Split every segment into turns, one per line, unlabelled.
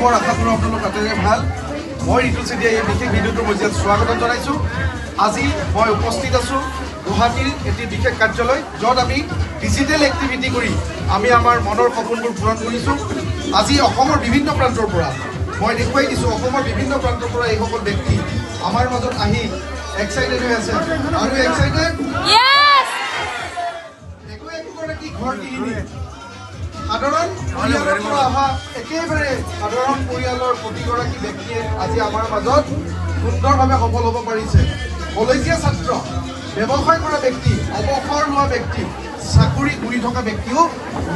খবৰ আশা কৰোঁ আপোনালোক আটাইৰে ভাল। মই ঋতু চেতিয়াই এই বিশেষ ভিডিঅ'টোৰ মজিয়াত স্বাগতম জনাইছোঁ। আজি মই উপস্থিত আছোঁ গুৱাহাটীৰ এটি বিশেষ কাৰ্যালয়, য'ত আমি ডিজিটেল এক্টিভিটি কৰি আমি আমাৰ মনৰ সপোনবোৰ পূৰণ কৰিছোঁ। আজি অসমৰ বিভিন্ন প্ৰান্তৰ পৰা মই দেখুৱাই দিছোঁ, অসমৰ বিভিন্ন প্ৰান্তৰ পৰা এইসকল ব্যক্তি আমাৰ মাজত আহি এক্সাইটেড হৈ আছে। আৰু এক্সাইটেড একোগৰাকী ঘৰ কিনি সাধাৰণ পৰিয়ালৰ পৰা অহা একেবাৰে সাধাৰণ পৰিয়ালৰ প্ৰতিগৰাকী ব্যক্তিয়ে আজি আমাৰ মাজত সুন্দৰভাৱে সফল হ'ব পাৰিছে। কলেজীয়া ছাত্ৰ, ব্যৱসায় কৰা ব্যক্তি, অৱসৰ লোৱা ব্যক্তি, চাকৰি কৰি থকা ব্যক্তিও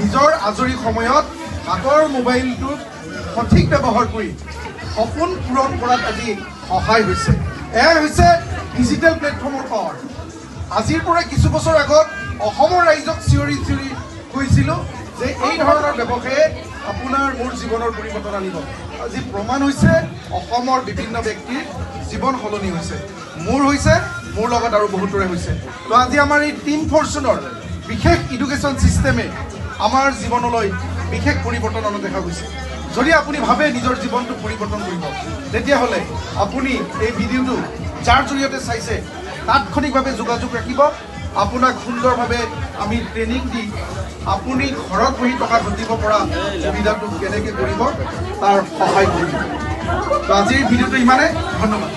নিজৰ আজৰি সময়ত হাতৰ মোবাইলটো সঠিক ব্যৱহাৰ কৰি সপোন পূৰণ কৰাত আজি সহায় হৈছে। এয়াই হৈছে ডিজিটেল প্লেটফৰ্মৰ পাৱাৰ। আজিৰ পৰা কিছু বছৰ আগত অসমৰ ৰাইজক চিঞৰি চিঞৰি কৈছিলোঁ যে এই ধৰণৰ ব্যৱসায়ে আপোনাৰ মোৰ জীৱনৰ পৰিৱৰ্তন আনিব। আজি প্ৰমাণ হৈছে অসমৰ বিভিন্ন ব্যক্তিৰ জীৱন সলনি হৈছে, মোৰ হৈছে, মোৰ লগত আৰু বহুতৰে হৈছে। তো আজি আমাৰ এই টিম ফৰ্চুনৰ বিশেষ এডুকেশ্যন ছিষ্টেমে আমাৰ জীৱনলৈ বিশেষ পৰিৱৰ্তন অনা দেখা গৈছে। যদি আপুনি ভাবে নিজৰ জীৱনটো পৰিৱৰ্তন কৰিব, তেতিয়াহ'লে আপুনি এই ভিডিঅ'টো যাৰ জৰিয়তে চাইছে তাৎক্ষণিকভাৱে যোগাযোগ ৰাখিব। আপোনাক সুন্দৰভাৱে আমি ট্ৰেইনিং দি আপুনি ঘৰত বহি টকা ঘটিব পৰা সুবিধাটো কেনেকৈ কৰিব তাৰ সহায় কৰিম। তো আজিৰ ভিডিঅ'টো ইমানে, ধন্যবাদ।